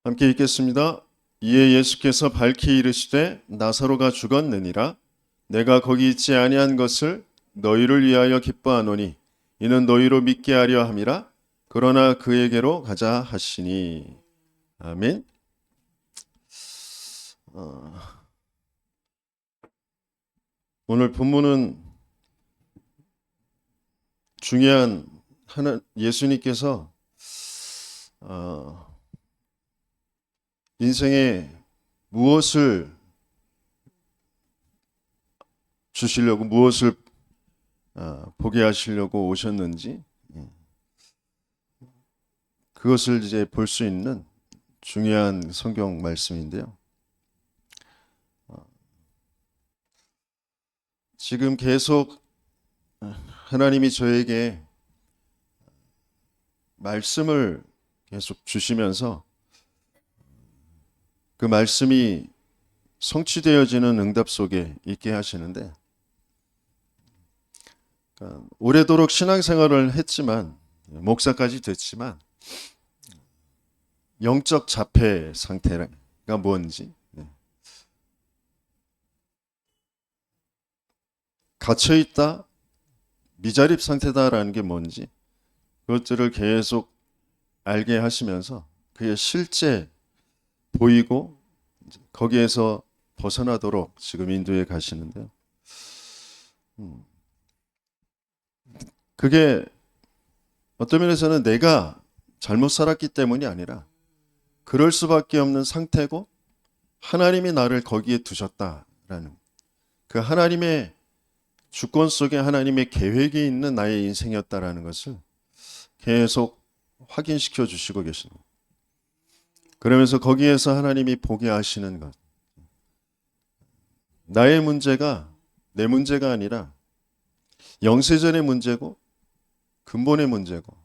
함께 읽겠습니다. 이에 예수께서 밝히 이르시되 나사로가 죽었느니라. 내가 거기 있지 아니한 것을 너희를 위하여 기뻐하노니 이는 너희로 믿게 하려 함이라. 그러나 그에게로 가자 하시니. 아멘. 오늘 본문은 중요한 예수님께서 인생에 무엇을 주시려고, 무엇을 보게 하시려고 오셨는지, 그것을 이제 볼 수 있는 중요한 성경 말씀인데요. 지금 계속 하나님이 저에게 말씀을 계속 주시면서 그 말씀이 성취되어지는 응답 속에 있게 하시는데, 그러니까 오래도록 신앙생활을 했지만, 목사까지 됐지만 영적 자폐 상태가 뭔지, 갇혀있다, 미자립 상태다라는 게 뭔지, 그것들을 계속 알게 하시면서 그게 실제 보이고 거기에서 벗어나도록 지금 인도해 가시는데요. 그게 어떤 면에서는 내가 잘못 살았기 때문이 아니라 그럴 수밖에 없는 상태고 하나님이 나를 거기에 두셨다라는, 그 하나님의 주권 속에 하나님의 계획이 있는 나의 인생이었다라는 것을 계속 확인시켜 주시고 계십니다. 그러면서 거기에서 하나님이 보게 하시는 것, 나의 문제가 내 문제가 아니라 영세전의 문제고 근본의 문제고,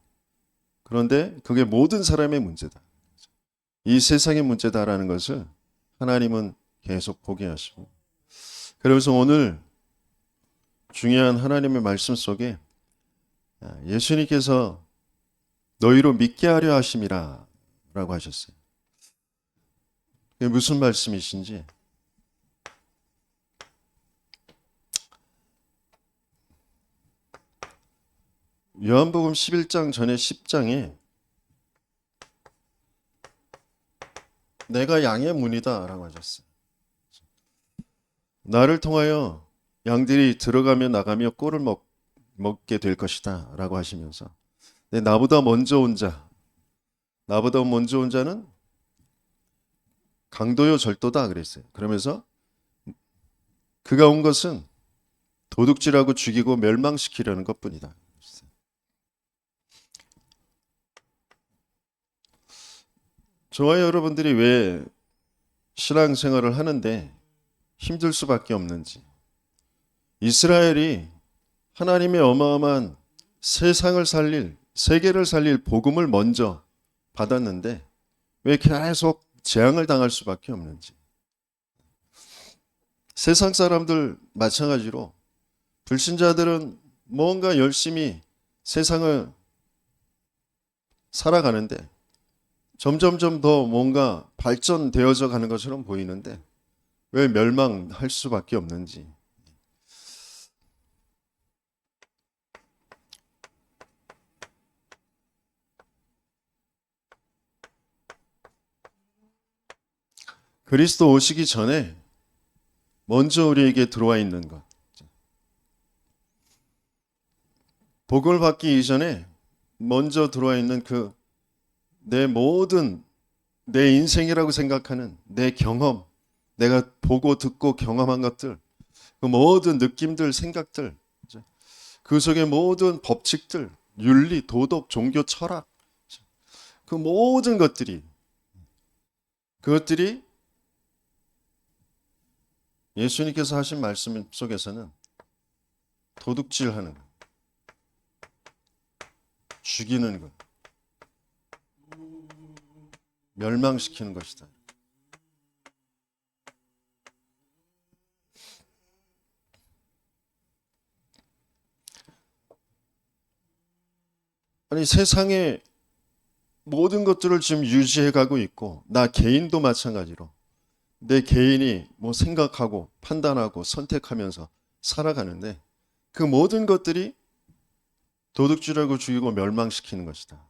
그런데 그게 모든 사람의 문제다, 이 세상의 문제다라는 것을 하나님은 계속 보게 하시고, 그러면서 오늘 중요한 하나님의 말씀 속에 예수님께서 너희로 믿게 하려 하심이라 라고 하셨어요. 그게 무슨 말씀이신지, 요한복음 11장 전에 10장에 내가 양의 문이다 라고 하셨어요. 나를 통하여 양들이 들어가며 나가며 꼴을 먹게 될 것이다 라고 하시면서, 나보다 먼저 온 자는 강도요 절도다 그랬어요. 그러면서 그가 온 것은 도둑질하고 죽이고 멸망시키려는 것뿐이다. 저와 여러분들이 왜 신앙생활을 하는데 힘들 수밖에 없는지, 이스라엘이 하나님의 어마어마한 세상을 살릴, 세계를 살릴 복음을 먼저 받았는데 왜 계속 재앙을 당할 수밖에 없는지, 세상 사람들 마찬가지로 불신자들은 뭔가 열심히 세상을 살아가는데 점점점 더 뭔가 발전되어져 가는 것처럼 보이는데 왜 멸망할 수밖에 없는지, 그리스도 오시기 전에 먼저 우리에게 들어와 있는 것, 복음을 받기 이전에 먼저 들어와 있는 그 내 모든, 내 인생이라고 생각하는 내 경험, 내가 보고 듣고 경험한 것들, 그 모든 느낌들, 생각들, 그 속의 모든 법칙들, 윤리, 도덕, 종교, 철학, 그 모든 그것들이 예수님께서 하신 말씀 속에서는 도둑질하는 것, 죽이는 것, 멸망시키는 것이다. 아니, 세상에 모든 것들을 지금 유지해 가고 있고, 나 개인도 마찬가지로 내 개인이 뭐 생각하고 판단하고 선택하면서 살아가는데, 그 모든 것들이 도둑질하고 죽이고 멸망시키는 것이다.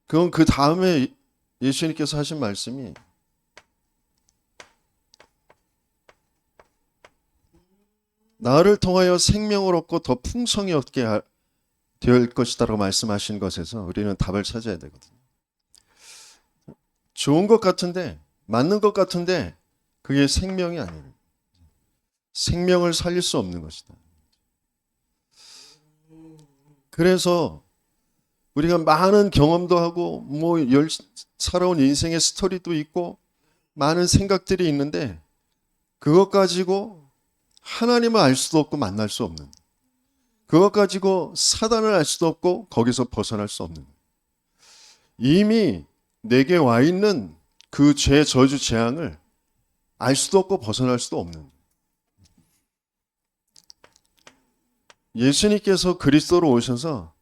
그건 그 다음에 예수님께서 하신 말씀이 나를 통하여 생명을 얻고 더 풍성히 얻게 될 것이다라고 말씀하신 것에서 우리는 답을 찾아야 되거든요. 좋은 것 같은데, 맞는 것 같은데 그게 생명이 아니에요. 생명을 살릴 수 없는 것이다. 그래서 우리가 많은 경험도 하고 살아온 인생의 스토리도 있고 많은 생각들이 있는데, 그것 가지고 하나님을 알 수도 없고 만날 수 없는, 그것 가지고 사단을 알 수도 없고 거기서 벗어날 수 없는, 이미 내게 와 있는 그 죄, 저주, 재앙을 알 수도 없고 벗어날 수도 없는, 예수님께서 그리스도로 오셔서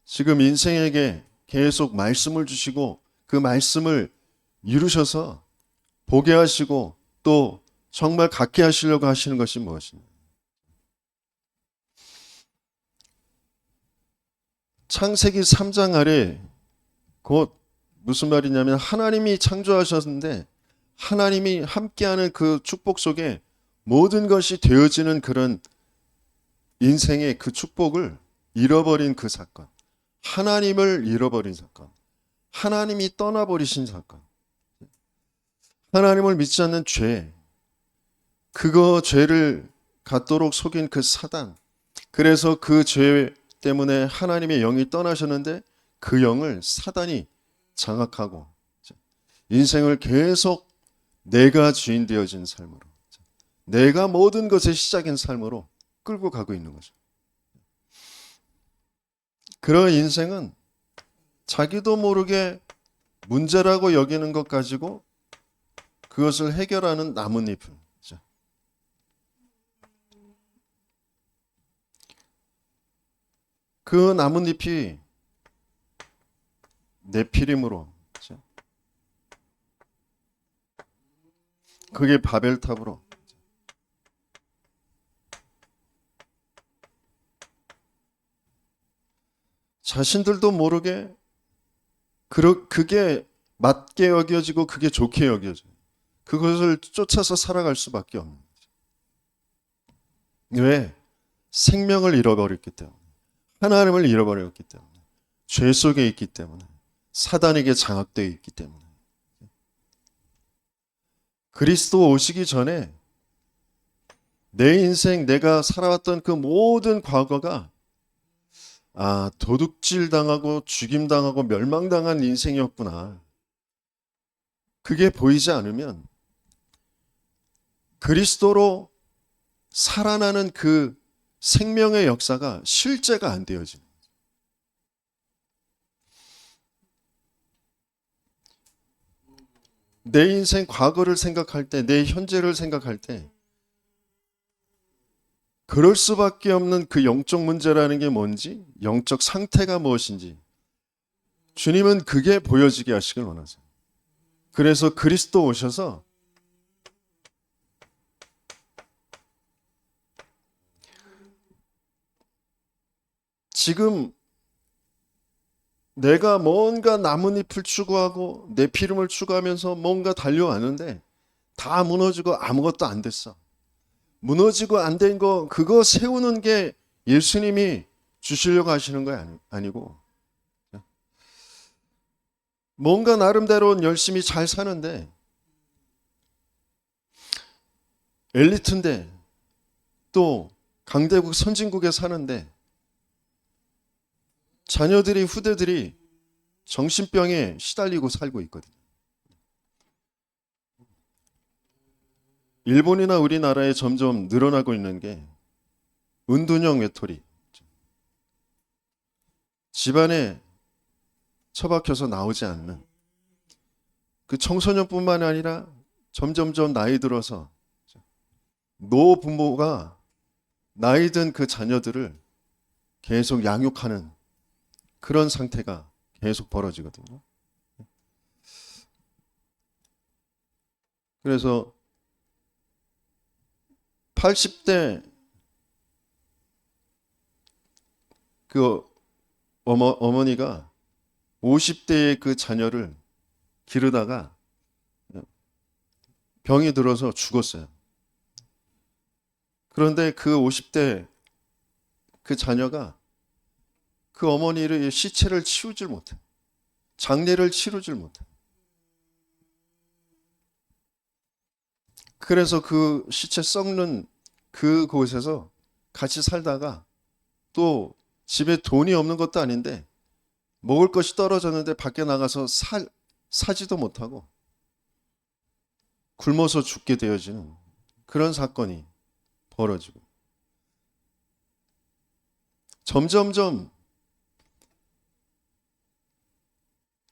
지금 인생에게 계속 말씀을 주시고 그 말씀을 이루셔서 보게 하시고 또 정말 갖게 하시려고 하시는 것이 무엇입니까? 창세기 3장 아래 곧 무슨 말이냐면, 하나님이 창조하셨는데 하나님이 함께하는 그 축복 속에 모든 것이 되어지는 그런 인생의 그 축복을 잃어버린 그 사건, 하나님을 잃어버린 사건, 하나님이 떠나버리신 사건, 하나님을 믿지 않는 죄, 그거 죄를 갖도록 속인 그 사단, 그래서 그 죄 때문에 하나님의 영이 떠나셨는데 그 영을 사단이 장악하고 인생을 계속 내가 주인 되어진 삶으로, 내가 모든 것의 시작인 삶으로 끌고 가고 있는 거죠. 그런 인생은 자기도 모르게 문제라고 여기는 것 가지고 그것을 해결하는 나뭇잎이죠. 그 나뭇잎이 네피림으로, 그게 바벨탑으로, 자신들도 모르게 그게 맞게 여겨지고 그게 좋게 여겨져요. 그것을 쫓아서 살아갈 수밖에 없는 거죠. 왜? 생명을 잃어버렸기 때문에, 하나님을 잃어버렸기 때문에, 죄 속에 있기 때문에, 사단에게 장악되어 있기 때문에. 그리스도 오시기 전에 내 인생, 내가 살아왔던 그 모든 과거가 도둑질 당하고 죽임 당하고 멸망당한 인생이었구나. 그게 보이지 않으면 그리스도로 살아나는 그 생명의 역사가 실제가 안 되어지는 거죠. 내 인생 과거를 생각할 때, 내 현재를 생각할 때 그럴 수밖에 없는 그 영적 문제라는 게 뭔지, 영적 상태가 무엇인지 주님은 그게 보여지게 하시길 원하세요. 그래서 그리스도 오셔서 지금 내가 뭔가 나뭇잎을 추구하고 내 피름을 추구하면서 뭔가 달려왔는데 다 무너지고 아무것도 안 됐어. 무너지고 안 된 거, 그거 세우는 게 예수님이 주시려고 하시는 거 아니고, 뭔가 나름대로 열심히 잘 사는데, 엘리트인데 또 강대국 선진국에 사는데 자녀들이, 후대들이 정신병에 시달리고 살고 있거든요. 일본이나 우리나라에 점점 늘어나고 있는 게 은둔형 외톨이, 집안에 처박혀서 나오지 않는 그 청소년뿐만 아니라 점점점 나이 들어서 노부모가 나이 든 그 자녀들을 계속 양육하는 그런 상태가 계속 벌어지거든요. 그래서 80대 그 어머니가 50대의 그 자녀를 기르다가 병이 들어서 죽었어요. 그런데 그 50대 그 자녀가 그 어머니의 시체를 치우질 못해. 장례를 치르질 못해. 그래서 그 시체 썩는 그곳에서 같이 살다가 또 집에 돈이 없는 것도 아닌데 먹을 것이 떨어졌는데 밖에 나가서 사지도 못하고 굶어서 죽게 되어지는 그런 사건이 벌어지고 점점점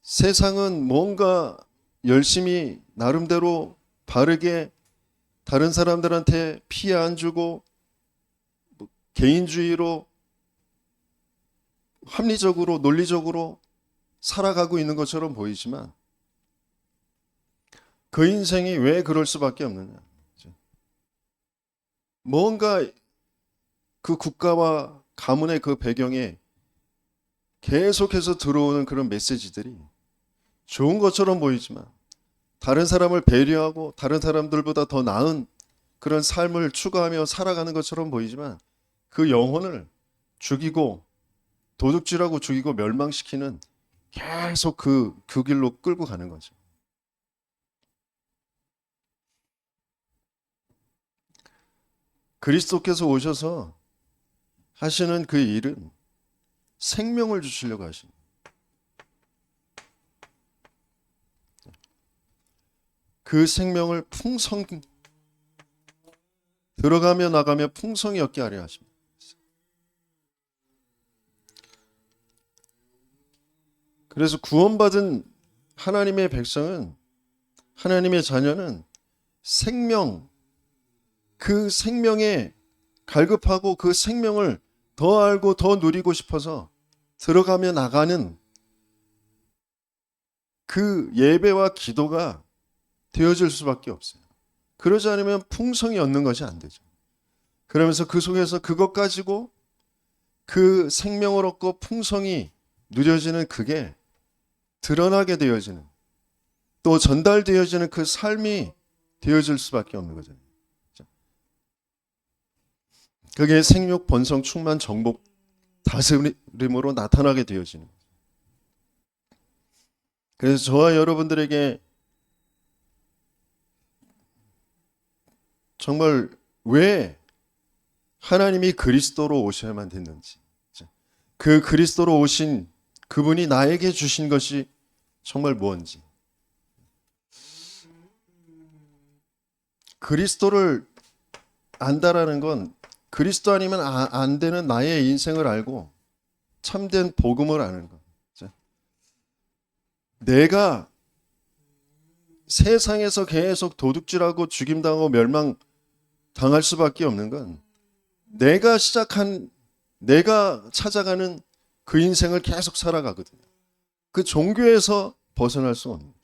세상은 뭔가 열심히 나름대로 바르게 다른 사람들한테 피해 안 주고 개인주의로 합리적으로 논리적으로 살아가고 있는 것처럼 보이지만 그 인생이 왜 그럴 수밖에 없느냐. 뭔가 그 국가와 가문의 그 배경에 계속해서 들어오는 그런 메시지들이 좋은 것처럼 보이지만 다른 사람을 배려하고 다른 사람들보다 더 나은 그런 삶을 추구하며 살아가는 것처럼 보이지만 그 영혼을 죽이고 도둑질하고 죽이고 멸망시키는 계속 그 길로 끌고 가는 거죠. 그리스도께서 오셔서 하시는 그 일은 생명을 주시려고 하십니다. 그 생명을 들어가며 나가며 풍성히 얻게 하려 하십니다. 그래서 구원받은 하나님의 백성은 하나님의 자녀는 생명 그 생명에 갈급하고 그 생명을 더 알고 더 누리고 싶어서 들어가며 나가는 그 예배와 기도가 되어질 수밖에 없어요. 그러지 않으면 풍성히 얻는 것이 안 되죠. 그러면서 그 속에서 그것 가지고 그 생명을 얻고 풍성히 누려지는 그게 드러나게 되어지는 또 전달되어지는 그 삶이 되어질 수밖에 없는 거죠. 그게 생육, 번성, 충만, 정복, 다스림으로 나타나게 되어지는 거죠. 그래서 저와 여러분들에게 정말 왜 하나님이 그리스도로 오셔야만 됐는지, 그 그리스도로 오신 그분이 나에게 주신 것이 정말 무엇인지, 그리스도를 안다라는 건 그리스도 아니면 안 되는 나의 인생을 알고 참된 복음을 아는 것. 내가 세상에서 계속 도둑질하고 죽임당하고 멸망당할 수밖에 없는 건 내가 찾아가는 그 인생을 계속 살아가거든요. 그 종교에서 벗어날 수 없는 거예요.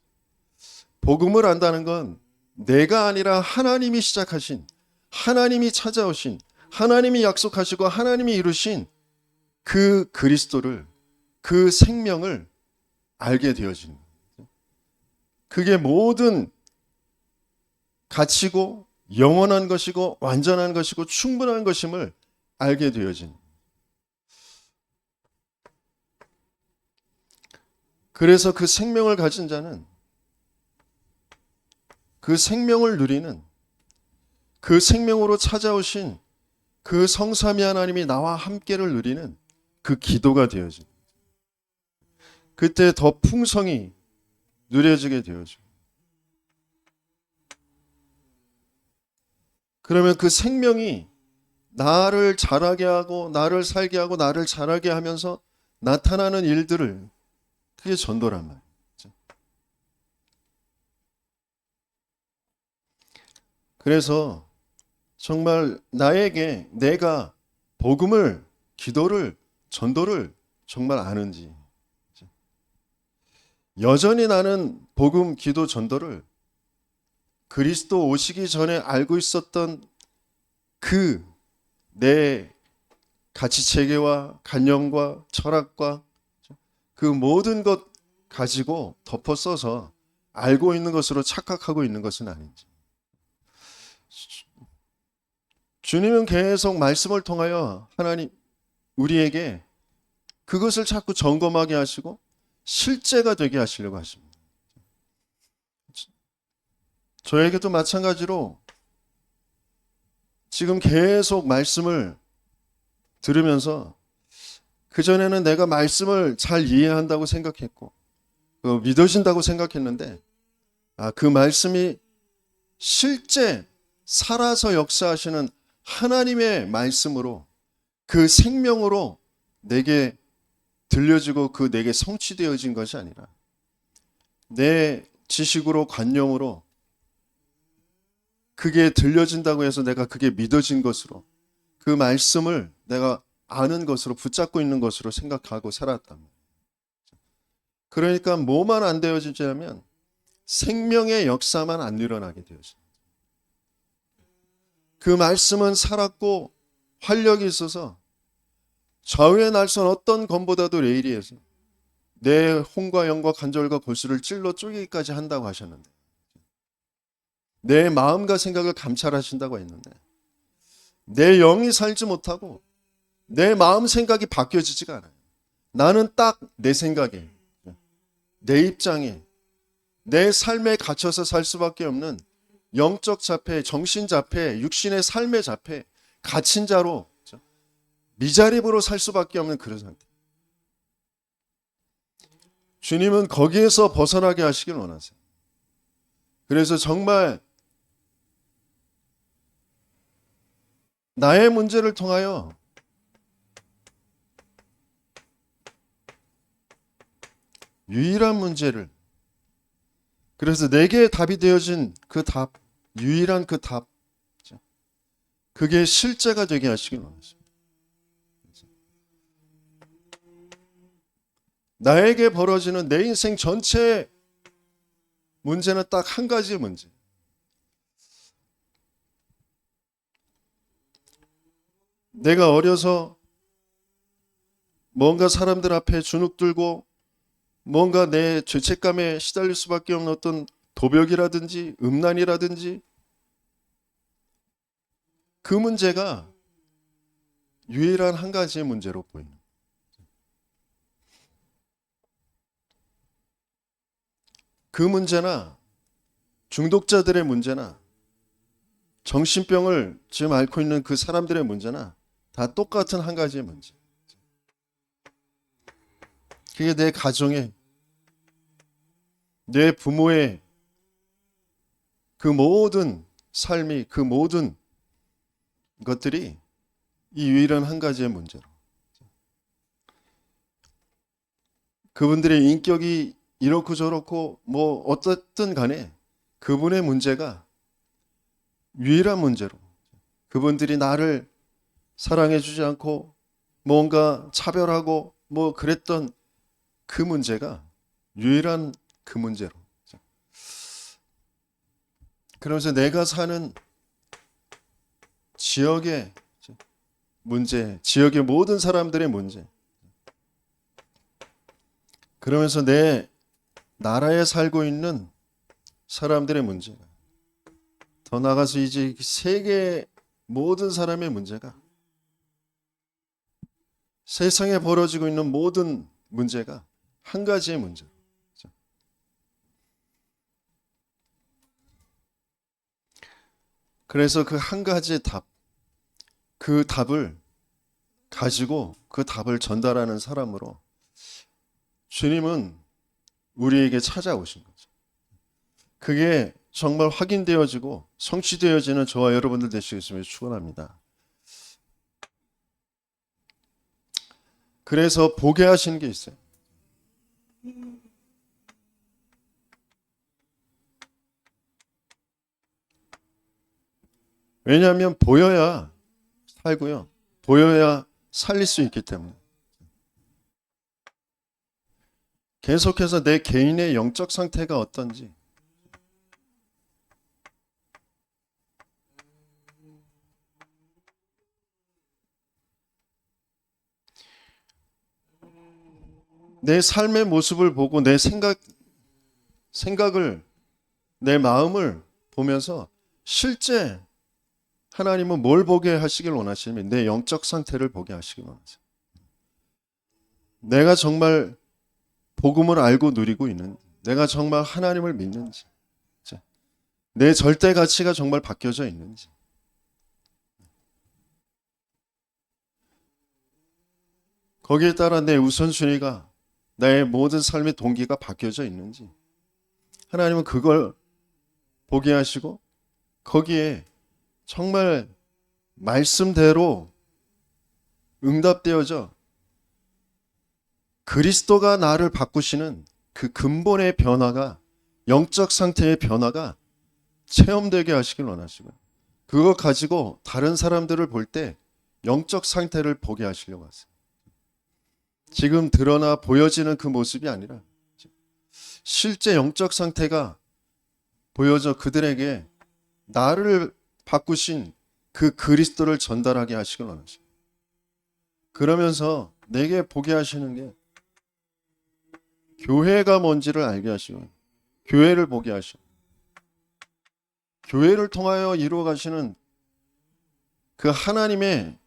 복음을 안다는 건 내가 아니라 하나님이 시작하신, 하나님이 찾아오신, 하나님이 약속하시고 하나님이 이루신 그 그리스도를, 그 생명을 알게 되어지는 거예요. 그게 모든 가치고 영원한 것이고 완전한 것이고 충분한 것임을 알게 되어지는 거예요. 그래서 그 생명을 가진 자는 그 생명을 누리는 그 생명으로 찾아오신 그 성삼위 하나님이 나와 함께를 누리는 그 기도가 되어지는 거예요. 그때 더 풍성히 누려지게 되어져. 그러면 그 생명이 나를 자라게 하고 나를 살게 하고 나를 자라게 하면서 나타나는 일들을 그게 전도란 말이에요. 그래서 정말 나에게 내가 복음을, 기도를, 전도를 정말 아는지, 여전히 나는 복음, 기도, 전도를 그리스도 오시기 전에 알고 있었던 그 내 가치 체계와 관념과 철학과 그 모든 것 가지고 덮어 써서 알고 있는 것으로 착각하고 있는 것은 아닌지. 주님은 계속 말씀을 통하여 하나님 우리에게 그것을 자꾸 점검하게 하시고 실제가 되게 하시려고 하십니다. 저에게도 마찬가지로 지금 계속 말씀을 들으면서 그전에는 내가 말씀을 잘 이해한다고 생각했고 믿어진다고 생각했는데 그 말씀이 실제 살아서 역사하시는 하나님의 말씀으로 그 생명으로 내게 들려지고 그 내게 성취되어진 것이 아니라 내 지식으로 관념으로 그게 들려진다고 해서 내가 그게 믿어진 것으로 그 말씀을 내가 아는 것으로 붙잡고 있는 것으로 생각하고 살았단 말이에요. 그러니까 뭐만 안 되어지냐면 생명의 역사만 안 일어나게 되어집니다. 그 말씀은 살았고 활력이 있어서 좌우의 날선 어떤 검보다도 레일이해서 내 혼과 영과 관절과 골수를 찔러 쪼개기까지 한다고 하셨는데 내 마음과 생각을 감찰하신다고 했는데 내 영이 살지 못하고 내 마음 생각이 바뀌어지지가 않아요. 나는 딱 내 생각에 내 입장에 내 삶에 갇혀서 살 수밖에 없는 영적 자폐, 정신 자폐, 육신의 삶의 자폐, 갇힌 자로 미자립으로 살 수밖에 없는 그런 상태. 주님은 거기에서 벗어나게 하시길 원하세요. 그래서 정말 나의 문제를 통하여 유일한 문제를, 그래서 내게 답이 되어진 그 답, 유일한 그 답, 그게 실제가 되게 하시길 원하십니다. 나에게 벌어지는 내 인생 전체의 문제는 딱 한 가지의 문제. 내가 어려서 뭔가 사람들 앞에 주눅 들고 뭔가 내 죄책감에 시달릴 수밖에 없는 어떤 도벽이라든지 음란이라든지 그 문제가 유일한 한 가지의 문제로 보이는. 그 문제나 중독자들의 문제나 정신병을 지금 앓고 있는 그 사람들의 문제나 다 똑같은 한 가지의 문제. 그게 내 가정의, 내 부모의 그 모든 삶이, 그 모든 것들이 이 유일한 한 가지의 문제로. 그분들의 인격이 이렇고 저렇고 뭐 어떻든 간에 그분의 문제가 유일한 문제로, 그분들이 나를 사랑해 주지 않고 뭔가 차별하고 뭐 그랬던 그 문제가 유일한 그 문제로. 그러면서 내가 사는 지역의 문제, 지역의 모든 사람들의 문제, 그러면서 내 나라에 살고 있는 사람들의 문제, 더 나아가서 이제 세계 모든 사람의 문제가, 세상에 벌어지고 있는 모든 문제가 한 가지의 문제. 그래서 그 한 가지의 답, 그 답을 가지고 그 답을 전달하는 사람으로 주님은 우리에게 찾아오신 거죠. 그게 정말 확인되어지고 성취되어지는 저와 여러분들 되시겠음을 축원합니다. 그래서 보게 하시는 게 있어요. 왜냐하면 보여야 살고요. 보여야 살릴 수 있기 때문에. 계속해서 내 개인의 영적 상태가 어떤지, 내 삶의 모습을 보고 내 생각을, 내 마음을 보면서 실제 하나님은 뭘 보게 하시길 원하시냐면 내 영적 상태를 보게 하시길 원하세요. 내가 정말 복음을 알고 누리고 있는지, 내가 정말 하나님을 믿는지, 내 절대 가치가 정말 바뀌어져 있는지, 거기에 따라 내 우선순위가, 나의 모든 삶의 동기가 바뀌어져 있는지, 하나님은 그걸 보게 하시고 거기에 정말 말씀대로 응답되어져 그리스도가 나를 바꾸시는 그 근본의 변화가, 영적 상태의 변화가 체험되게 하시길 원하시고요. 그거 가지고 다른 사람들을 볼 때 영적 상태를 보게 하시려고 하세요. 지금 드러나 보여지는 그 모습이 아니라 실제 영적 상태가 보여져 그들에게 나를 바꾸신 그 그리스도를 전달하게 하시길 원하시고, 그러면서 내게 보게 하시는 게 교회가 뭔지를 알게 하시고, 교회를 보게 하시고, 교회를 통하여 이루어 가시는 그 하나님의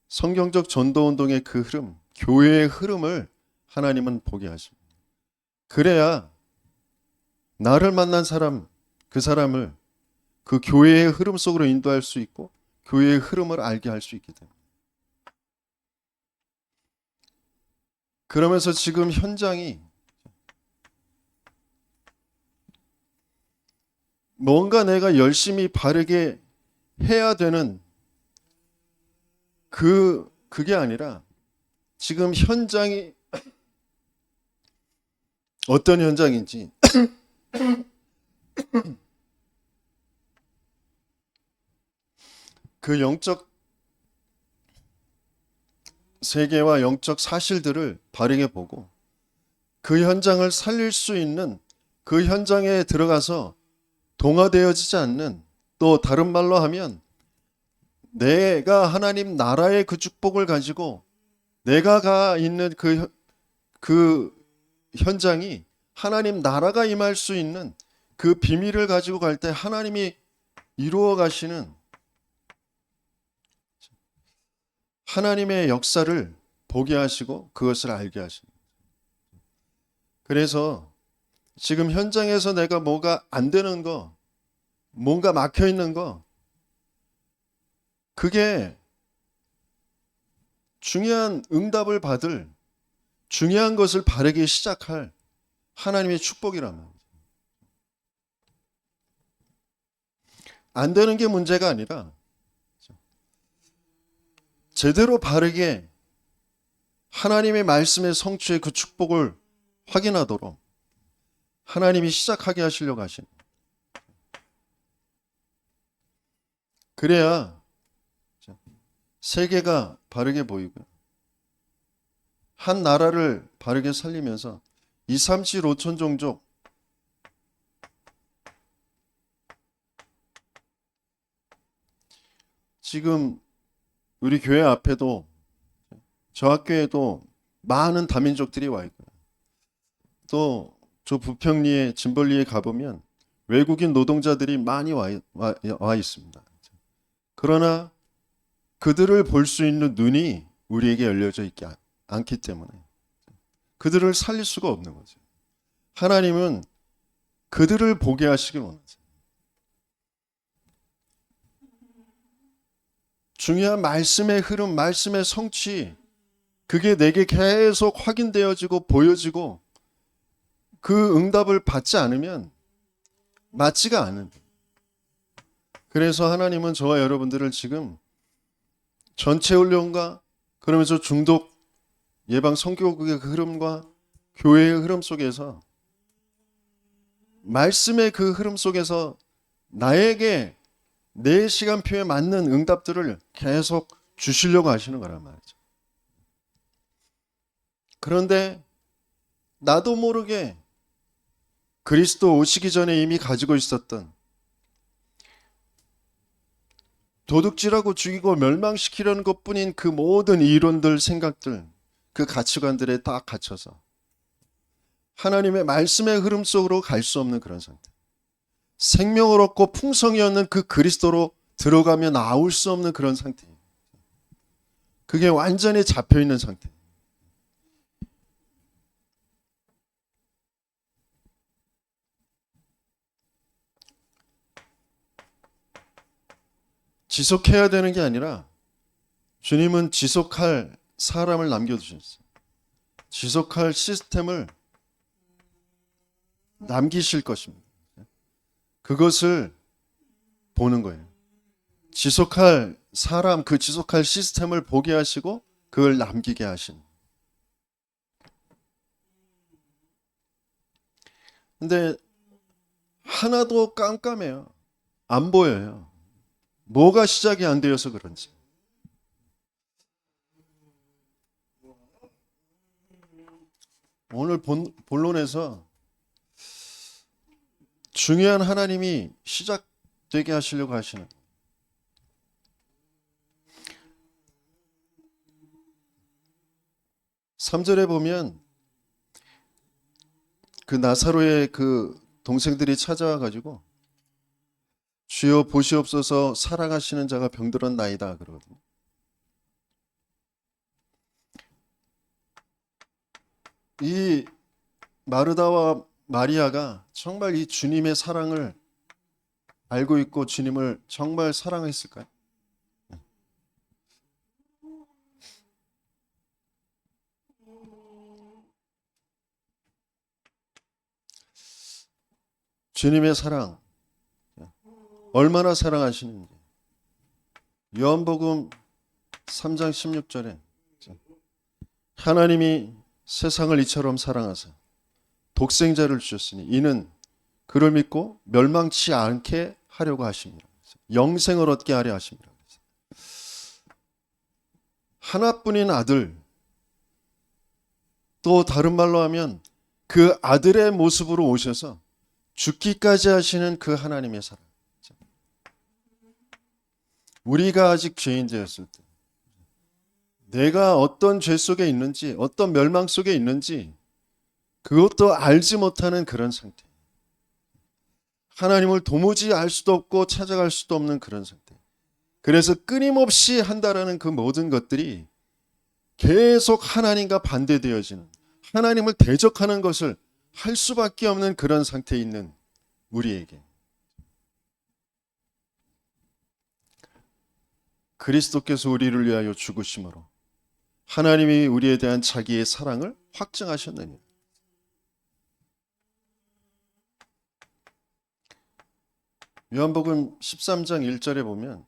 성경적 전도운동의 그 흐름, 교회의 흐름을 하나님은 보게 하십니다. 그래야 나를 만난 사람, 그 사람을 그 교회의 흐름 속으로 인도할 수 있고 교회의 흐름을 알게 할 수 있기 때문에. 그러면서 지금 현장이 뭔가 내가 열심히 바르게 해야 되는 그게 아니라 지금 현장이 어떤 현장인지 그 영적 세계와 영적 사실들을 바르게 보고 그 현장을 살릴 수 있는, 그 현장에 들어가서 동화되어지지 않는, 또 다른 말로 하면 내가 하나님 나라의 그 축복을 가지고 내가 가 있는 그 현장이 하나님 나라가 임할 수 있는 그 비밀을 가지고 갈 때 하나님이 이루어 가시는 하나님의 역사를 보게 하시고 그것을 알게 하십니다. 그래서 지금 현장에서 내가 뭐가 안 되는 거, 뭔가 막혀 있는 거, 그게 중요한 응답을 받을, 중요한 것을 바르게 시작할 하나님의 축복이라면, 안 되는 게 문제가 아니라 제대로 바르게 하나님의 말씀의 성취의 그 축복을 확인하도록 하나님이 시작하게 하시려고 하시는, 그래야 세계가 바르게 보이고요, 한 나라를 바르게 살리면서 2, 3, 7, 5천 종족, 지금 우리 교회 앞에도, 저 학교에도 많은 다민족들이 와 있고요. 또 저 부평리에, 진벌리에 가보면 외국인 노동자들이 많이 와 있습니다. 그러나 그들을 볼 수 있는 눈이 우리에게 열려져 있지 않기 때문에 그들을 살릴 수가 없는 거죠. 하나님은 그들을 보게 하시길 원하세요. 중요한 말씀의 흐름, 말씀의 성취, 그게 내게 계속 확인되어지고 보여지고 그 응답을 받지 않으면 맞지가 않은. 그래서 하나님은 저와 여러분들을 지금 전체 훈련과, 그러면서 중독 예방 성교국의 그 흐름과 교회의 흐름 속에서, 말씀의 그 흐름 속에서 나에게 내 시간표에 맞는 응답들을 계속 주시려고 하시는 거란 말이죠. 그런데 나도 모르게 그리스도 오시기 전에 이미 가지고 있었던 도둑질하고 죽이고 멸망시키려는 것뿐인 그 모든 이론들, 생각들, 그 가치관들에 딱 갇혀서 하나님의 말씀의 흐름 속으로 갈 수 없는 그런 상태. 생명을 얻고 풍성이 얻는 그 그리스도로 들어가며 나올 수 없는 그런 상태. 그게 완전히 잡혀있는 상태. 지속해야 되는 게 아니라 주님은 지속할 사람을 남겨두셨어요. 지속할 시스템을 남기실 것입니다. 그것을 보는 거예요. 지속할 사람, 그 지속할 시스템을 보게 하시고 그걸 남기게 하신. 근데 하나도 깜깜해요. 안 보여요. 뭐가 시작이 안 되어서 그런지. 오늘 본론에서 중요한 하나님이 시작되게 하시려고 하시는 3절에 보면 그 나사로의 그 동생들이 찾아와 가지고 주여 보시옵소서 사랑하시는 자가 병들었나이다 그러거든요. 이 마르다와 마리아가 정말 이 주님의 사랑을 알고 있고 주님을 정말 사랑했을까요? 주님의 사랑 얼마나 사랑하시는지 요한복음 3장 16절에 하나님이 세상을 이처럼 사랑하사 독생자를 주셨으니 이는 그를 믿고 멸망치 않게 하려고 하십니다. 영생을 얻게 하려 하십니다. 하나뿐인 아들, 또 다른 말로 하면 그 아들의 모습으로 오셔서 죽기까지 하시는 그 하나님의 사랑. 우리가 아직 죄인되었을 때 내가 어떤 죄 속에 있는지 어떤 멸망 속에 있는지 그것도 알지 못하는 그런 상태. 하나님을 도무지 알 수도 없고 찾아갈 수도 없는 그런 상태. 그래서 끊임없이 한다라는 그 모든 것들이 계속 하나님과 반대되어지는 하나님을 대적하는 것을 할 수밖에 없는 그런 상태에 있는 우리에게 그리스도께서 우리를 위하여 죽으심으로 하나님이 우리에 대한 자기의 사랑을 확증하셨느니라. 요한복음 13장 1절에 보면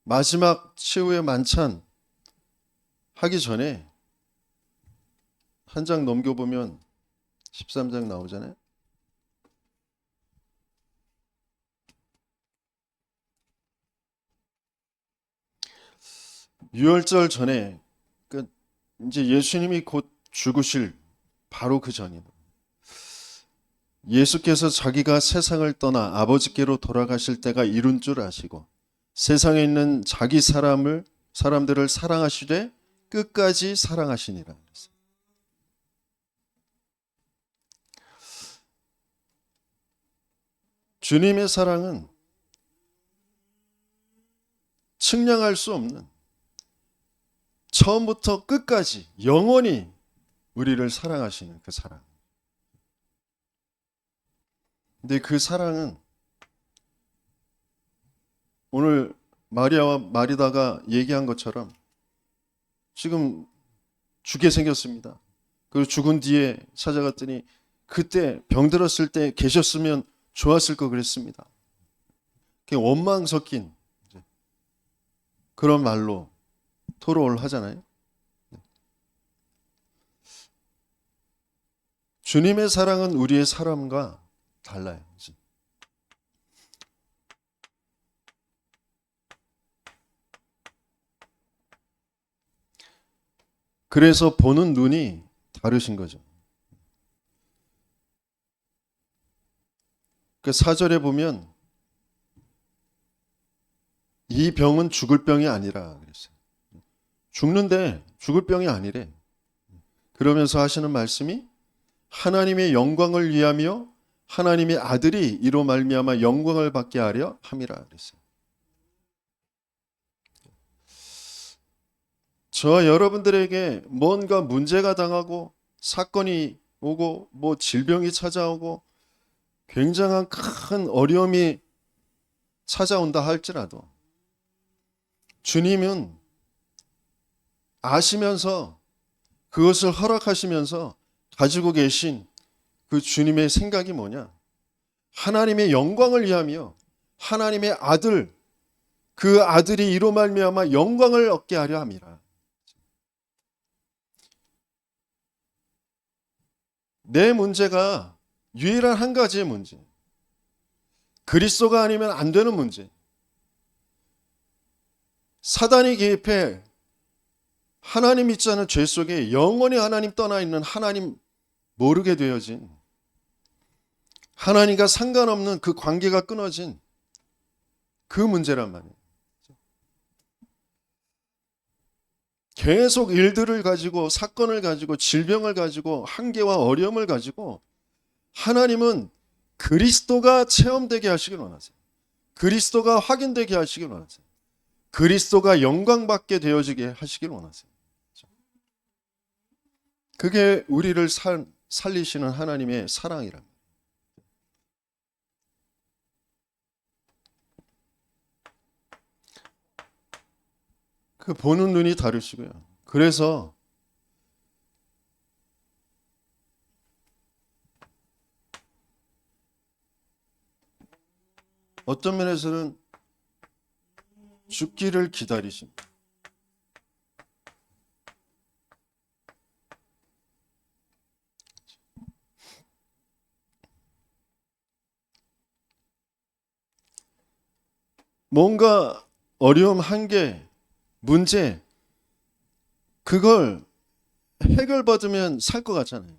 마지막 최후의 만찬 하기 전에 한 장 넘겨보면 13장 나오잖아요. 유월절 전에 이제 예수님이 곧 죽으실 바로 그 전이다. 예수께서 자기가 세상을 떠나 아버지께로 돌아가실 때가 이룬 줄 아시고 세상에 있는 자기 사람들을 사랑하시되 끝까지 사랑하시니라. 주님의 사랑은 측량할 수 없는 처음부터 끝까지 영원히 우리를 사랑하시는 그 사랑. 근데 그 사랑은 오늘 마리아와 마리다가 얘기한 것처럼 지금 죽게 생겼습니다. 그리고 죽은 뒤에 찾아갔더니 그때 병들었을 때 계셨으면 좋았을 거 그랬습니다. 원망 섞인 그런 말로 토로를 하잖아요. 주님의 사랑은 우리의 사랑과 달라요. 그래서 보는 눈이 다르신 거죠. 그 4절에 보면 이 병은 죽을 병이 아니라 그랬어요. 죽는데 죽을 병이 아니래. 그러면서 하시는 말씀이 하나님의 영광을 위하며 하나님의 아들이 이로 말미암아 영광을 받게 하려 함이라 그랬어요. 저와 여러분들에게 뭔가 문제가 당하고 사건이 오고 뭐 질병이 찾아오고 굉장한 큰 어려움이 찾아온다 할지라도 주님은 아시면서 그것을 허락하시면서 가지고 계신 그 주님의 생각이 뭐냐? 하나님의 영광을 위하며 하나님의 아들, 그 아들이 이로 말미암아 영광을 얻게 하려 함이라. 내 문제가 유일한 한 가지의 문제. 그리스도가 아니면 안 되는 문제. 사단이 개입해 하나님 있지 않은 죄 속에 영원히 하나님 떠나 있는 하나님 모르게 되어진 하나님과 상관없는 그 관계가 끊어진 그 문제란 말이에요. 계속 일들을 가지고 사건을 가지고 질병을 가지고 한계와 어려움을 가지고 하나님은 그리스도가 체험되게 하시길 원하세요. 그리스도가 확인되게 하시길 원하세요. 그리스도가 영광받게 되어지게 하시길 원하세요. 그게 우리를 살리시는 하나님의 사랑이랍니다. 그 보는 눈이 다르시고요. 그래서 어떤 면에서는 죽기를 기다리십니다. 뭔가 어려움, 한계, 문제, 그걸 해결받으면 살 것 같잖아요.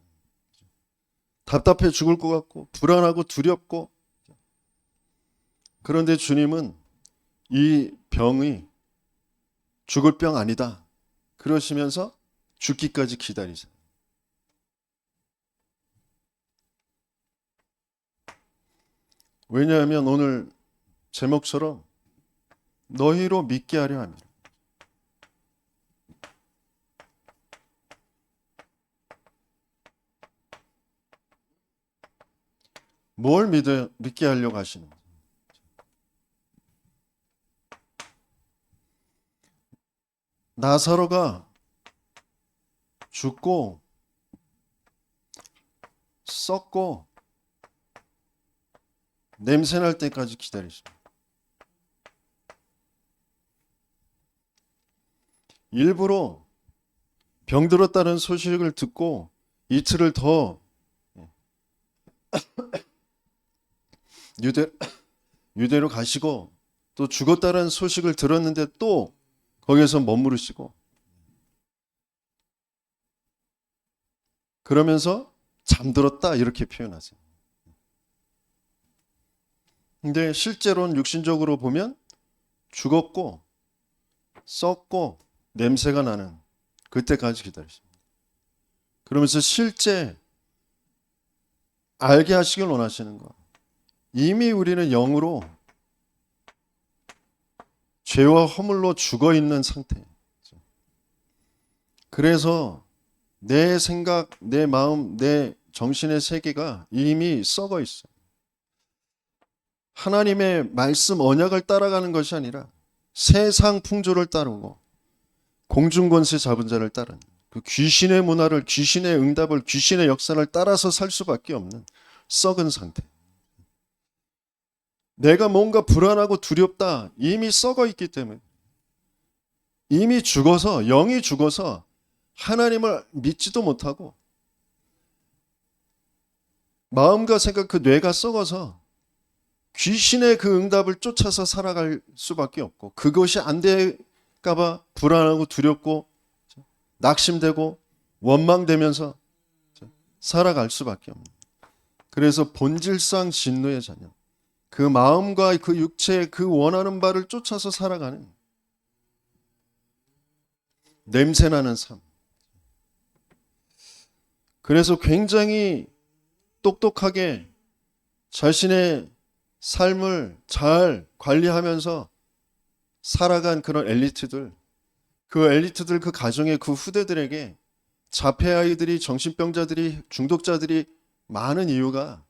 답답해 죽을 것 같고 불안하고 두렵고. 그런데 주님은 이 병이 죽을 병 아니다 그러시면서 죽기까지 기다리세요. 왜냐하면 오늘 제목처럼 너희로 믿게 하려 합니다. 뭘 믿게 하려고 하시는 거예요? 나사로가 죽고 썩고 냄새날 때까지 기다리십니다. 일부러 병들었다는 소식을 듣고 이틀을 더 유대로 가시고 또 죽었다는 소식을 들었는데 또 거기에서 머무르시고 그러면서 잠들었다 이렇게 표현하세요. 근데 실제로는 육신적으로 보면 죽었고 썩고 냄새가 나는 그때까지 기다리십니다. 그러면서 실제 알게 하시길 원하시는 것. 이미 우리는 영으로 죄와 허물로 죽어 있는 상태. 그래서 내 생각, 내 마음, 내 정신의 세계가 이미 썩어 있어요. 하나님의 말씀 언약을 따라가는 것이 아니라 세상 풍조를 따르고 공중권세 잡은 자를 따르는 그 귀신의 문화를, 귀신의 응답을, 귀신의 역사를 따라서 살 수밖에 없는 썩은 상태. 내가 뭔가 불안하고 두렵다 이미 썩어 있기 때문에 이미 죽어서 영이 죽어서 하나님을 믿지도 못하고 마음과 생각 그 뇌가 썩어서 귀신의 그 응답을 쫓아서 살아갈 수밖에 없고 그것이 안 될까 봐 불안하고 두렵고 낙심되고 원망되면서 살아갈 수밖에 없는. 그래서 본질상 진노의 자녀. 그 마음과 그 육체의 그 원하는 바를 쫓아서 살아가는 냄새나는 삶. 그래서 굉장히 똑똑하게 자신의 삶을 잘 관리하면서 살아간 그런 엘리트들, 그 가정의 그 후대들에게 자폐 아이들이, 정신병자들이, 중독자들이 많은 이유가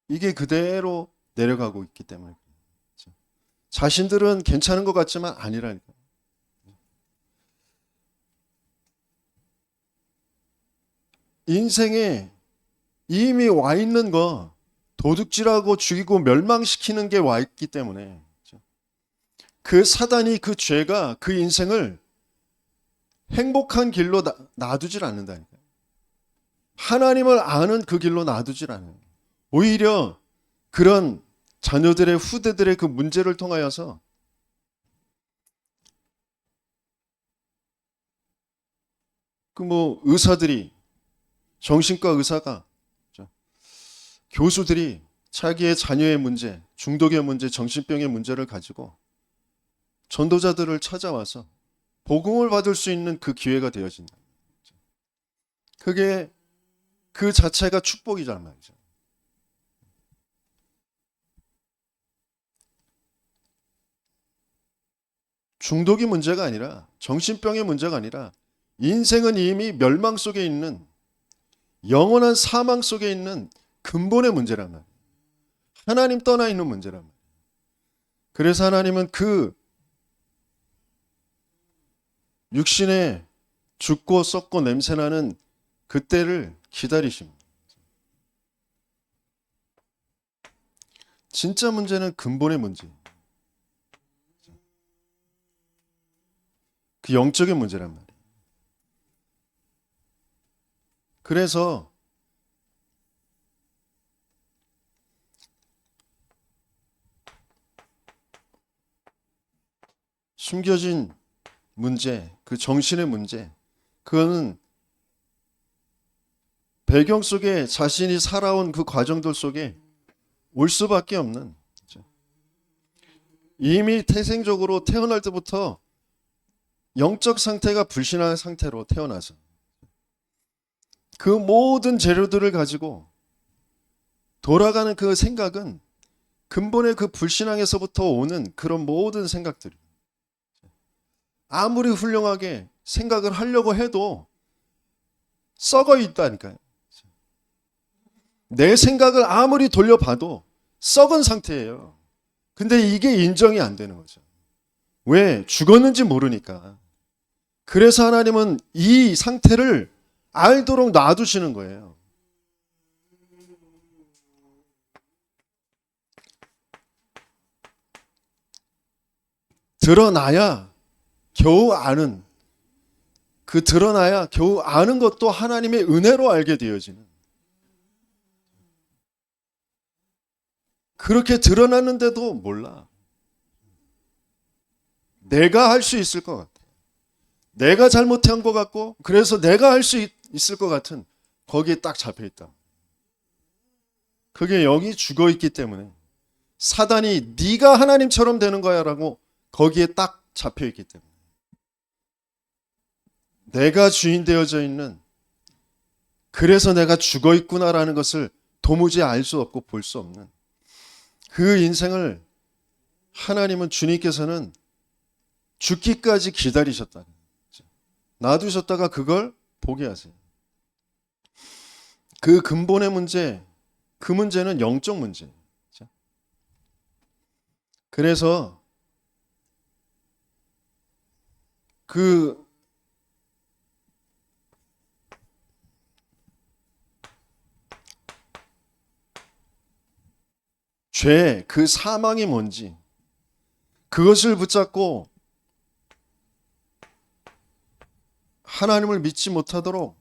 이게 그대로 내려가고 있기 때문에. 자신들은 괜찮은 것 같지만 아니라니까. 인생에 이미 와 있는 거 도둑질하고 죽이고 멸망시키는 게 와 있기 때문에 그 사단이, 그 죄가 그 인생을 행복한 길로 놔두질 않는다니까요. 하나님을 아는 그 길로 놔두질 않아요. 오히려 그런 자녀들의 후대들의 그 문제를 통하여서 그 의사들이, 정신과 의사가, 교수들이 자기의 자녀의 문제, 중독의 문제, 정신병의 문제를 가지고 전도자들을 찾아와서 복음을 받을 수 있는 그 기회가 되어진다. 그게 그 자체가 축복이란 말이죠. 중독이 문제가 아니라, 정신병의 문제가 아니라 인생은 이미 멸망 속에 있는, 영원한 사망 속에 있는 근본의 문제란 말이에요. 하나님 떠나 있는 문제란 말이에요. 그래서 하나님은 그 육신에 죽고 썩고 냄새나는 그때를 기다리십니다. 진짜 문제는 근본의 문제예요. 그 영적인 문제란 말이에요. 그래서 숨겨진 문제, 그 정신의 문제, 그거는 배경 속에 자신이 살아온 그 과정들 속에 올 수밖에 없는, 이미 태생적으로 태어날 때부터 영적 상태가 불신한 상태로 태어나서 그 모든 재료들을 가지고 돌아가는 그 생각은 근본의 그 불신앙에서부터 오는 그런 모든 생각들, 아무리 훌륭하게 생각을 하려고 해도 썩어 있다니까요. 내 생각을 아무리 돌려봐도 썩은 상태예요. 근데 이게 인정이 안 되는 거죠. 왜? 죽었는지 모르니까. 그래서 하나님은 이 상태를 알도록 놔두시는 거예요. 드러나야 겨우 아는, 그 드러나야 겨우 아는 것도 하나님의 은혜로 알게 되어지는, 그렇게 드러났는데도 몰라. 내가 할 수 있을 것 같아. 내가 잘못한 것 같고, 그래서 내가 할 수 있을 것 같은 거기에 딱 잡혀 있다. 그게 영이 죽어 있기 때문에 사단이 네가 하나님처럼 되는 거야라고 거기에 딱 잡혀 있기 때문에, 내가 주인 되어져 있는, 그래서 내가 죽어 있구나라는 것을 도무지 알 수 없고 볼 수 없는 그 인생을 하나님은, 주님께서는 죽기까지 기다리셨다. 놔두셨다가 그걸 보게 하세요. 그 근본의 문제, 그 문제는 영적 문제예요. 그래서 그 죄, 그 사망이 뭔지, 그것을 붙잡고 하나님을 믿지 못하도록,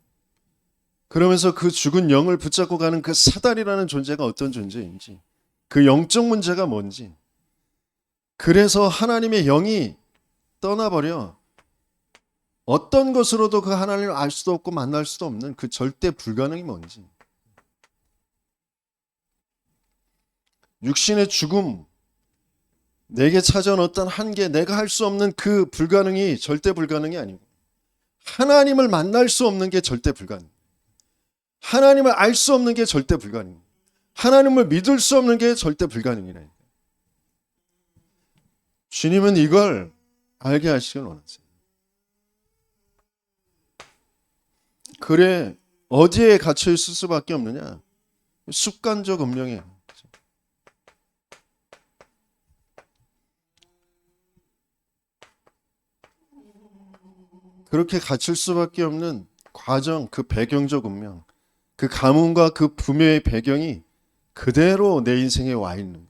그러면서 그 죽은 영을 붙잡고 가는 그 사단이라는 존재가 어떤 존재인지, 그 영적 문제가 뭔지, 그래서 하나님의 영이 떠나버려 어떤 것으로도 그 하나님을 알 수도 없고 만날 수도 없는 그 절대 불가능이 뭔지. 육신의 죽음, 내게 찾아온 어떤 한계, 내가 할 수 없는 그 불가능이 절대 불가능이 아니고 하나님을 만날 수 없는 게 절대 불가능. 하나님을 알 수 없는 게 절대 불가능. 하나님을 믿을 수 없는 게 절대 불가능이라니까. 주님은 이걸 알게 하시길 원하세요. 그래, 어디에 갇혀 있을 수밖에 없느냐? 습관적 음령이에요. 그렇게 갇힐 수밖에 없는 과정, 그 배경적 운명, 그 가문과 그 부모의 배경이 그대로 내 인생에 와 있는 거예요.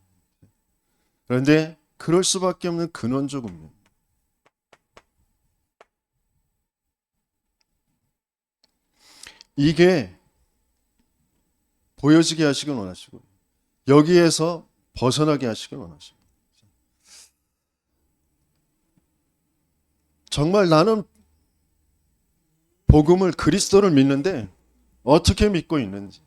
그런데 그럴 수밖에 없는 근원적 운명. 이게 보여지게 하시길 원하시고 여기에서 벗어나게 하시길 원하시고 정말 나는 복음을 그리스도를 믿는데 어떻게 믿고 있는지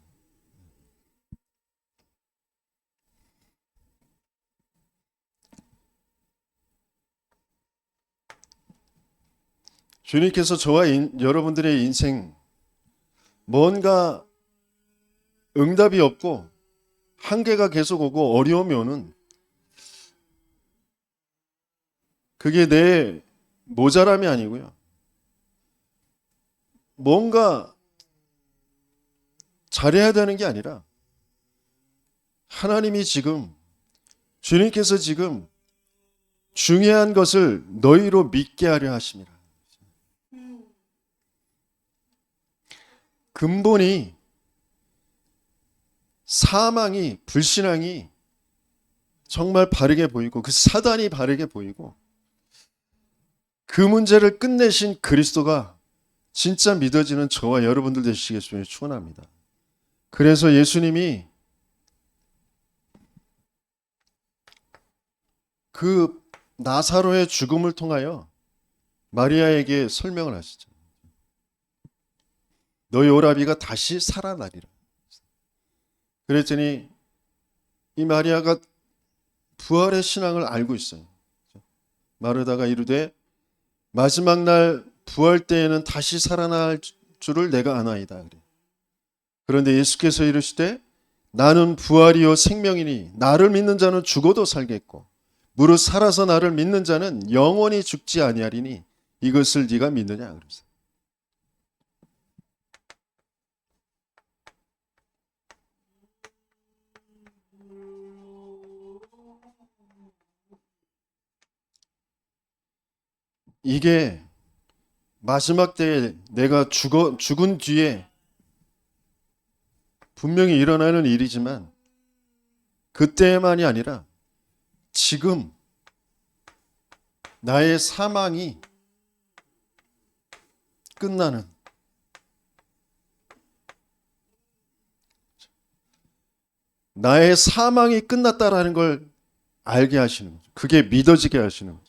주님께서 저와 여러분들의 인생 뭔가 응답이 없고 한계가 계속 오고 어려움이 오는 그게 내 모자람이 아니고요. 뭔가 잘해야 되는 게 아니라 하나님이 지금 주님께서 지금 중요한 것을 너희로 믿게 하려 하심이라. 근본이 사망이 불신앙이 정말 바르게 보이고 그 사단이 바르게 보이고 그 문제를 끝내신 그리스도가 진짜 믿어지는 저와 여러분들 되시겠으면 축원합니다. 그래서 예수님이 그 나사로의 죽음을 통하여 마리아에게 설명을 하시죠. 너희 오라비가 다시 살아나리라. 그랬더니 이 마리아가 부활의 신앙을 알고 있어요. 마르다가 이르되 마지막 날 부활 때에는 다시 살아날 줄을 내가 아나이다. 그런데 예수께서 이르시되 나는 부활이요 생명이니 나를 믿는 자는 죽어도 살겠고 무릇 살아서 나를 믿는 자는 영원히 죽지 아니하리니 이것을 네가 믿느냐 그랬어요. 이게 마지막 때에 내가 죽은 뒤에 분명히 일어나는 일이지만 그때만이 아니라 지금 나의 사망이 끝나는 나의 사망이 끝났다라는 걸 알게 하시는 거죠. 그게 믿어지게 하시는 거죠.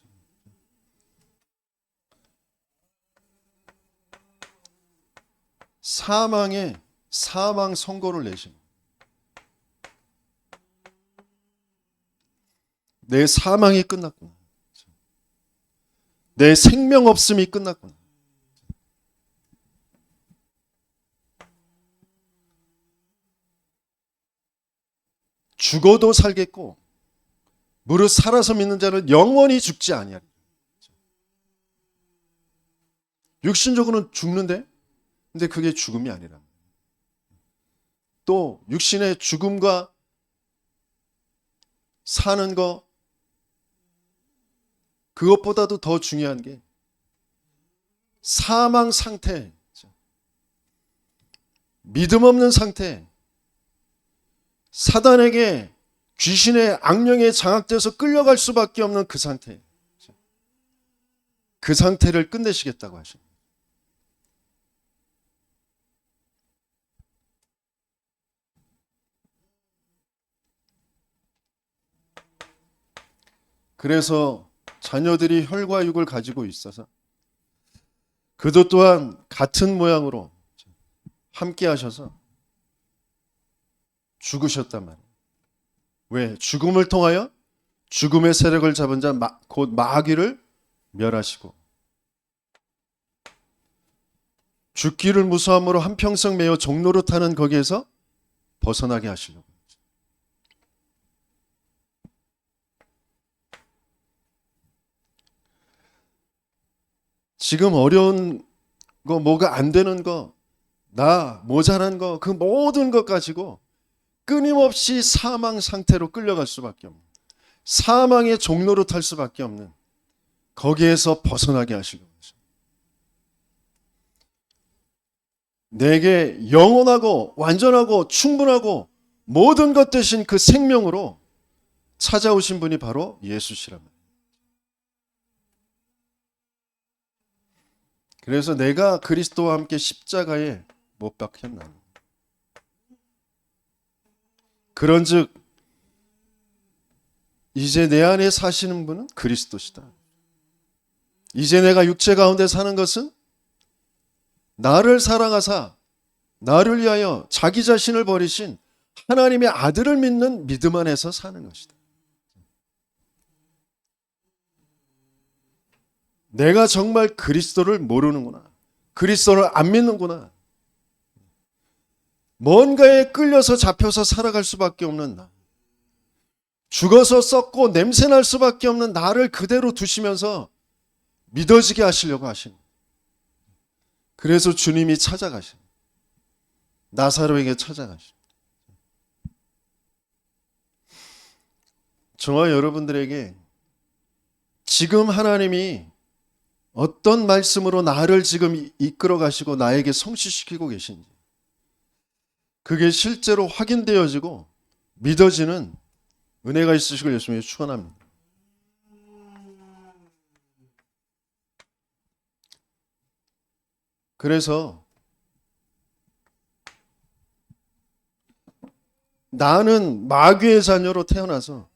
사망에 사망 선고를 내시는 거예요. 내 사망이 끝났구나. 내 생명 없음이 끝났구나. 죽어도 살겠고 무릇 살아서 믿는 자는 영원히 죽지 아니하리라. 육신적으로는 죽는데 근데 그게 죽음이 아니라 또 육신의 죽음과 사는 거 그것보다도 더 중요한 게 사망 상태, 믿음 없는 상태, 사단에게 귀신의 악령에 장악돼서 끌려갈 수밖에 없는 그 상태, 그 상태를 끝내시겠다고 하십니다. 그래서 자녀들이 혈과 육을 가지고 있어서 그도 또한 같은 모양으로 함께 하셔서 죽으셨단 말이에요. 왜? 죽음을 통하여 죽음의 세력을 잡은 자 곧 마귀를 멸하시고 죽기를 무서함으로 한평생 매어 종로로 타는 거기에서 벗어나게 하시려고. 지금 어려운 거, 뭐가 안 되는 거, 나 모자란 거, 그 모든 것 가지고 끊임없이 사망 상태로 끌려갈 수밖에 없는, 사망의 종로로 탈 수밖에 없는, 거기에서 벗어나게 하시려고 하십니다. 내게 영원하고 완전하고 충분하고 모든 것 되신 그 생명으로 찾아오신 분이 바로 예수시란 말이에요. 그래서 내가 그리스도와 함께 십자가에 못 박혔나니 그런즉 이제 내 안에 사시는 분은 그리스도시다. 이제 내가 육체 가운데 사는 것은 나를 사랑하사 나를 위하여 자기 자신을 버리신 하나님의 아들을 믿는 믿음 안에서 사는 것이다. 내가 정말 그리스도를 모르는구나. 그리스도를 안 믿는구나. 뭔가에 끌려서 잡혀서 살아갈 수밖에 없는 나. 죽어서 썩고 냄새날 수밖에 없는 나를 그대로 두시면서 믿어지게 하시려고 하신. 그래서 주님이 찾아가신. 나사로에게 찾아가신. 저와 여러분들에게 지금 하나님이 어떤 말씀으로 나를 지금 이끌어 가시고 나에게 성취시키고 계신지 그게 실제로 확인되어지고 믿어지는 은혜가 있으시길 예수님이 축원합니다. 그래서 나는 마귀의 자녀로 태어나서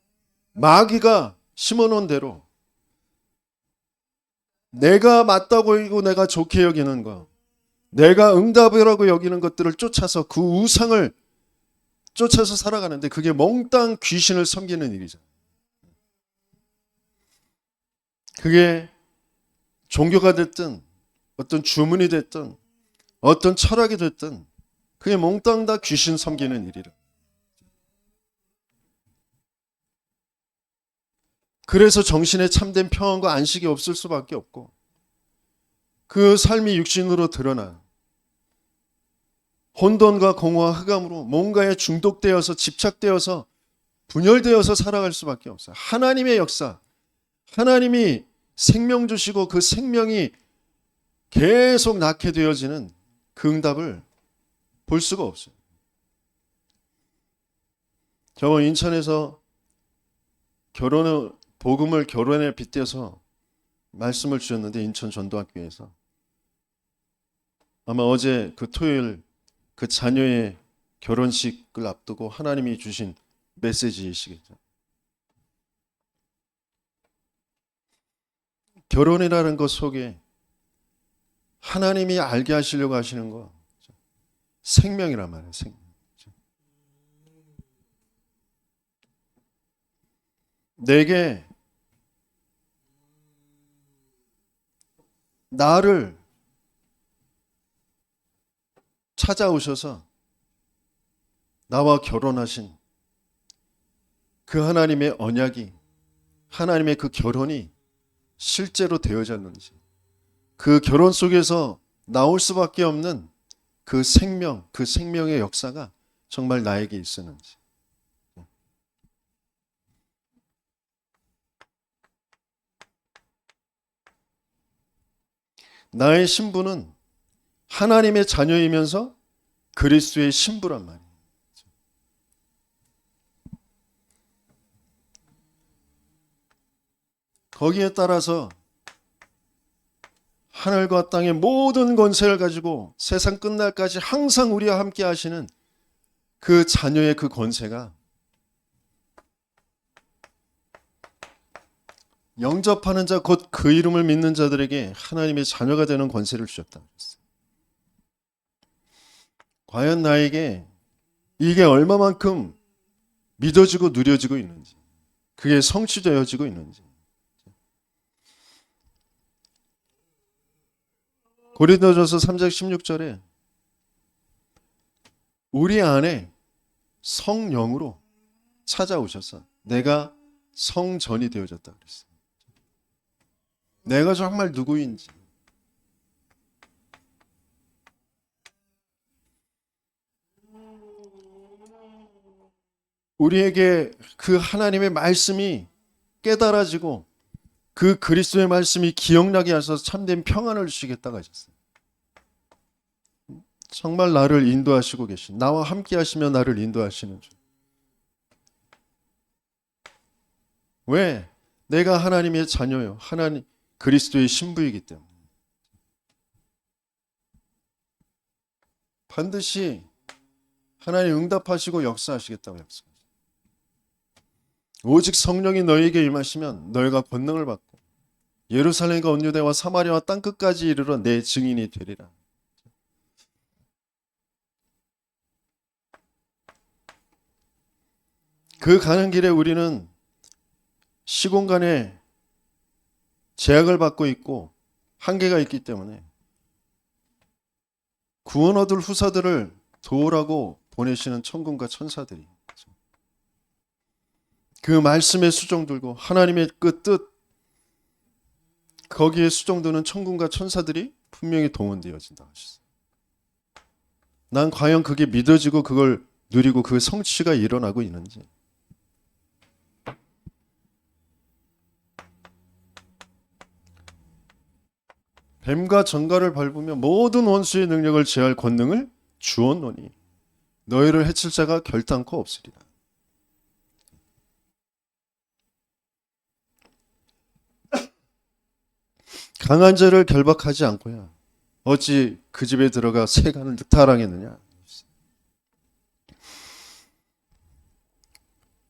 마귀가 심어놓은 대로 내가 맞다고 여기고 내가 좋게 여기는 거, 내가 응답이라고 여기는 것들을 쫓아서 그 우상을 쫓아서 살아가는데 그게 몽땅 귀신을 섬기는 일이죠. 그게 종교가 됐든 어떤 주문이 됐든 어떤 철학이 됐든 그게 몽땅 다 귀신 섬기는 일이라. 그래서 정신에 참된 평안과 안식이 없을 수밖에 없고 그 삶이 육신으로 드러나 혼돈과 공허와 흑암으로 뭔가에 중독되어서 집착되어서 분열되어서 살아갈 수밖에 없어요. 하나님의 역사, 하나님이 생명 주시고 그 생명이 계속 낳게 되어지는 그 응답을 볼 수가 없어요. 저 인천에서 복음을 결혼에 빗대서 말씀을 주셨는데 인천 전도학교에서 아마 어제 그 토요일 그 자녀의 결혼식을 앞두고 하나님이 주신 메시지이시겠죠. 결혼이라는 것 속에 하나님이 알게 하시려고 하시는 거 생명이란 말이에요. 생명. 내게 나를 찾아오셔서 나와 결혼하신 그 하나님의 언약이, 하나님의 그 결혼이 실제로 되어졌는지, 그 결혼 속에서 나올 수밖에 없는 그 생명, 그 생명의 역사가 정말 나에게 있었는지. 나의 신부는 하나님의 자녀이면서 그리스도의 신부란 말이에요. 거기에 따라서 하늘과 땅의 모든 권세를 가지고 세상 끝날까지 항상 우리와 함께 하시는 그 자녀의 그 권세가 영접하는 자 곧 그 이름을 믿는 자들에게 하나님의 자녀가 되는 권세를 주셨다. 과연 나에게 이게 얼마만큼 믿어지고 누려지고 있는지, 그게 성취되어지고 있는지. 고린도전서 3장 16절에 우리 안에 성령으로 찾아오셔서 내가 성전이 되어졌다 그랬어요. 내가 정말 누구인지, 우리에게 그 하나님의 말씀이 깨달아지고 그 그리스도의 말씀이 기억나게 하셔서 참된 평안을 주시겠다고 하셨어요. 정말 나를 인도하시고 계신, 나와 함께 하시며 나를 인도하시는 주. 왜? 내가 하나님의 자녀요. 하나님 그리스도의 신부이기 때문에. 반드시 하나님 응답하시고 역사하시겠다고 약속하셨어요. 오직 성령이 너희에게 임하시면 너희가 권능을 받고 예루살렘과 온 유대와 사마리아와 땅끝까지 이르러 내 증인이 되리라. 그 가는 길에 우리는 시공간에 제약을 받고 있고 한계가 있기 때문에 구원 얻을 후사들을 도우라고 보내시는 천군과 천사들이 그 말씀에 수종들고 하나님의 그 뜻 거기에 수종드는 천군과 천사들이 분명히 동원되어진다 하셨어요. 난 과연 그게 믿어지고 그걸 누리고 그 성취가 일어나고 있는지. 뱀과 정갈을 밟으며 모든 원수의 능력을 제할 권능을 주었노니 너희를 해칠 자가 결단코 없으리라. 강한 자를 결박하지 않고야 어찌 그 집에 들어가 세간을 늑탈하겠느냐.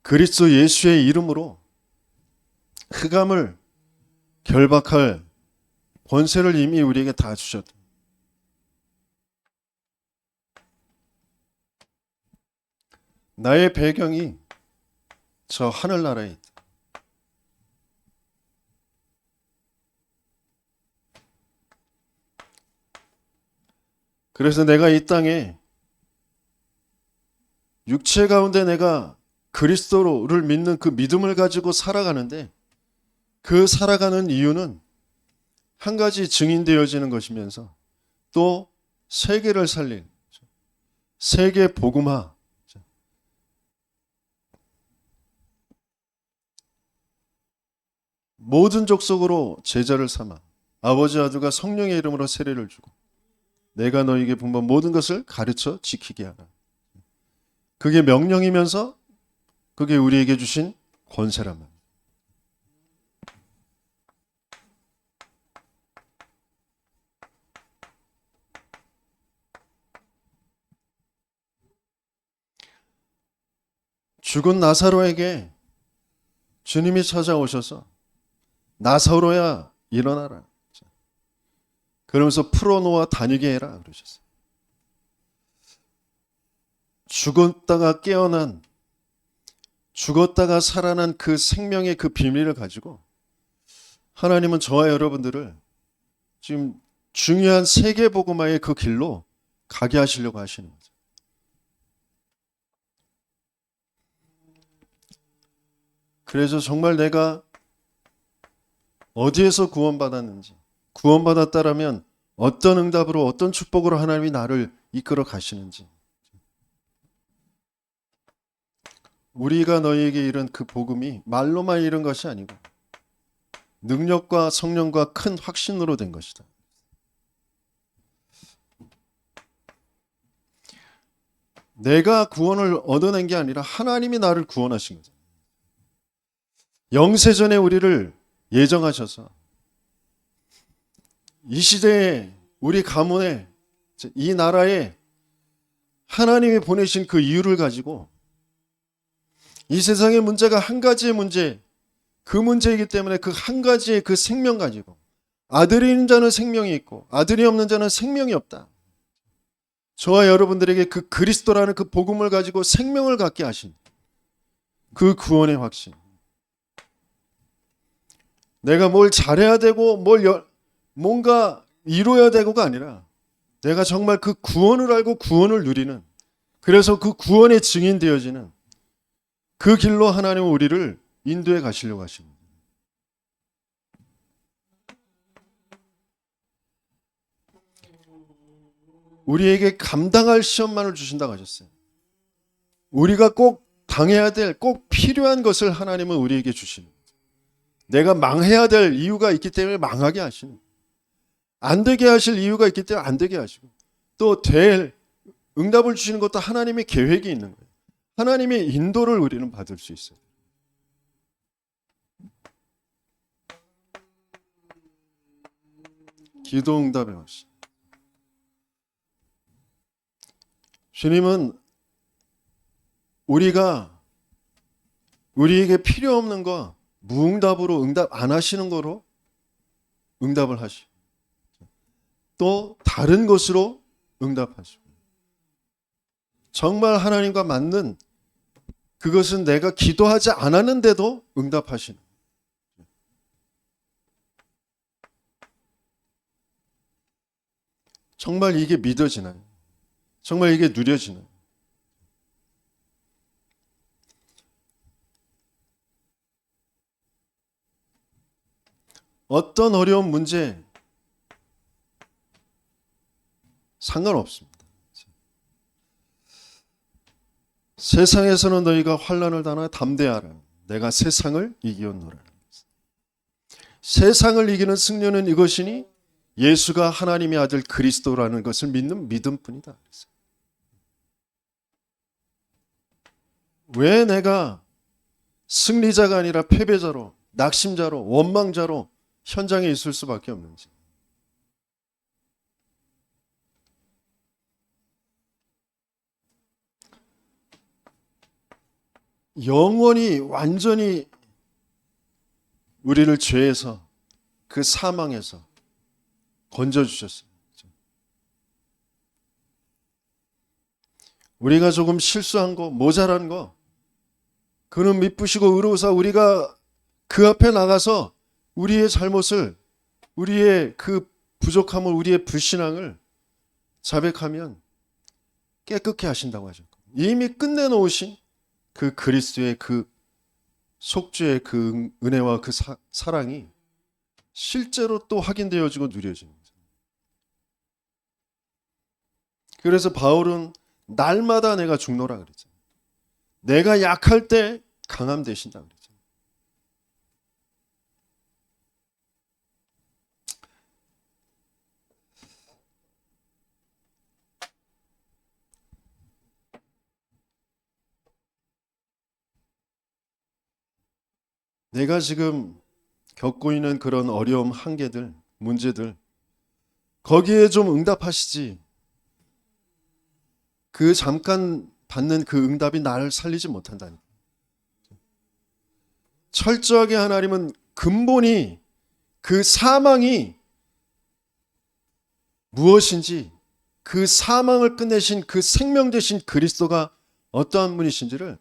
그리스도 예수의 이름으로 흑암을 결박할 권세를 이미 우리에게 다 주셨다. 나의 배경이 저 하늘나라에 있다. 그래서 내가 이 땅에 육체 가운데 내가 그리스도를 믿는 그 믿음을 가지고 살아가는데 그 살아가는 이유는 한 가지 증인되어지는 것이면서 또 세계를 살릴 세계 복음화, 모든 족속으로 제자를 삼아 아버지 아들과 성령의 이름으로 세례를 주고 내가 너에게 분부한 모든 것을 가르쳐 지키게 하라. 그게 명령이면서 그게 우리에게 주신 권세란 말이에요. 죽은 나사로에게 주님이 찾아오셔서 나사로야 일어나라. 그러면서 풀어놓아 다니게 해라 그러셨어요. 죽었다가 깨어난, 죽었다가 살아난 그 생명의 그 비밀을 가지고 하나님은 저와 여러분들을 지금 중요한 세계복음화의 그 길로 가게 하시려고 하시는 거죠. 그래서 정말 내가 어디에서 구원받았는지, 구원받았다라면 어떤 응답으로 어떤 축복으로 하나님이 나를 이끌어 가시는지, 우리가 너희에게 이른 그 복음이 말로만 이른 것이 아니고 능력과 성령과 큰 확신으로 된 것이다. 내가 구원을 얻어낸 게 아니라 하나님이 나를 구원하신 거죠. 영세전에 우리를 예정하셔서 이 시대에 우리 가문에 이 나라에 하나님이 보내신 그 이유를 가지고 이 세상의 문제가 한 가지의 문제, 그 문제이기 때문에 그 한 가지의 그 생명 가지고 아들이 있는 자는 생명이 있고 아들이 없는 자는 생명이 없다. 저와 여러분들에게 그 그리스도라는 그 복음을 가지고 생명을 갖게 하신 그 구원의 확신. 내가 뭘 잘해야 되고 뭔가 이루어야 되고가 아니라 내가 정말 그 구원을 알고 구원을 누리는, 그래서 그 구원의 증인 되어지는 그 길로 하나님은 우리를 인도해 가시려고 하십니다. 우리에게 감당할 시험만을 주신다고 하셨어요. 우리가 꼭 당해야 될, 꼭 필요한 것을 하나님은 우리에게 주시는 거예요. 내가 망해야 될 이유가 있기 때문에 망하게 하시는 거예요. 안 되게 하실 이유가 있기 때문에 안 되게 하시고, 또 될 응답을 주시는 것도 하나님의 계획이 있는 거예요. 하나님의 인도를 우리는 받을 수 있어요. 기도 응답의 확신. 주님은 우리에게 필요 없는 거 무응답으로 응답 안 하시는 거로 응답을 하시고, 또 다른 것으로 응답하시고, 정말 하나님과 맞는 그것은 내가 기도하지 않았는데도 응답하시는, 정말 이게 믿어지나요? 정말 이게 누려지나요? 어떤 어려운 문제 상관없습니다. 세상에서는 너희가 환난을 당하여 담대하라. 내가 세상을 이기었노라. 세상을 이기는 승리는 이것이니 예수가 하나님의 아들 그리스도라는 것을 믿는 믿음뿐이다. 왜 내가 승리자가 아니라 패배자로, 낙심자로, 원망자로 현장에 있을 수밖에 없는지. 영원히 완전히 우리를 죄에서, 그 사망에서 건져주셨어요. 우리가 조금 실수한 거, 모자란 거, 그는 미쁘시고 의로우사, 우리가 그 앞에 나가서 우리의 잘못을, 우리의 그 부족함을, 우리의 불신앙을 자백하면 깨끗게 하신다고 하셨고, 이미 끝내놓으신 그 그리스도의 그 속죄의 그 은혜와 그 사랑이 실제로 또 확인되어지고 누려지는 거죠. 그래서 바울은 날마다 내가 죽노라 그랬죠. 내가 약할 때 강함 되신다 그랬죠. 내가 지금 겪고 있는 그런 어려움, 한계들, 문제들, 거기에 좀 응답하시지. 그 잠깐 받는 그 응답이 나를 살리지 못한다니. 철저하게 하나님은 근본이, 그 사망이 무엇인지, 그 사망을 끝내신 그 생명 되신 그리스도가 어떠한 분이신지를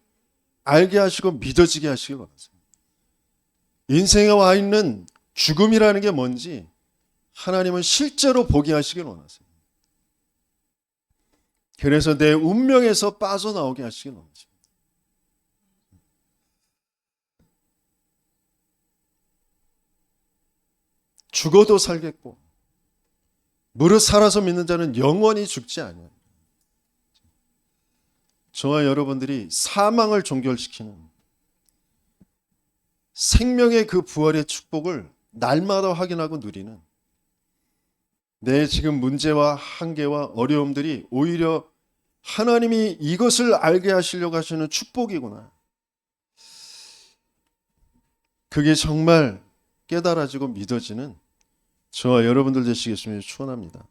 알게 하시고 믿어지게 하시기 바랍니다. 인생에 와 있는 죽음이라는 게 뭔지 하나님은 실제로 보게 하시길 원하세요. 그래서 내 운명에서 빠져나오게 하시길 원하세요. 죽어도 살겠고 무릇 살아서 믿는 자는 영원히 죽지 아니하리라. 저와 여러분들이 사망을 종결시키는 생명의 그 부활의 축복을 날마다 확인하고 누리는, 내 지금 문제와 한계와 어려움들이 오히려 하나님이 이것을 알게 하시려고 하시는 축복이구나. 그게 정말 깨달아지고 믿어지는 저와 여러분들 되시겠으면 축원합니다.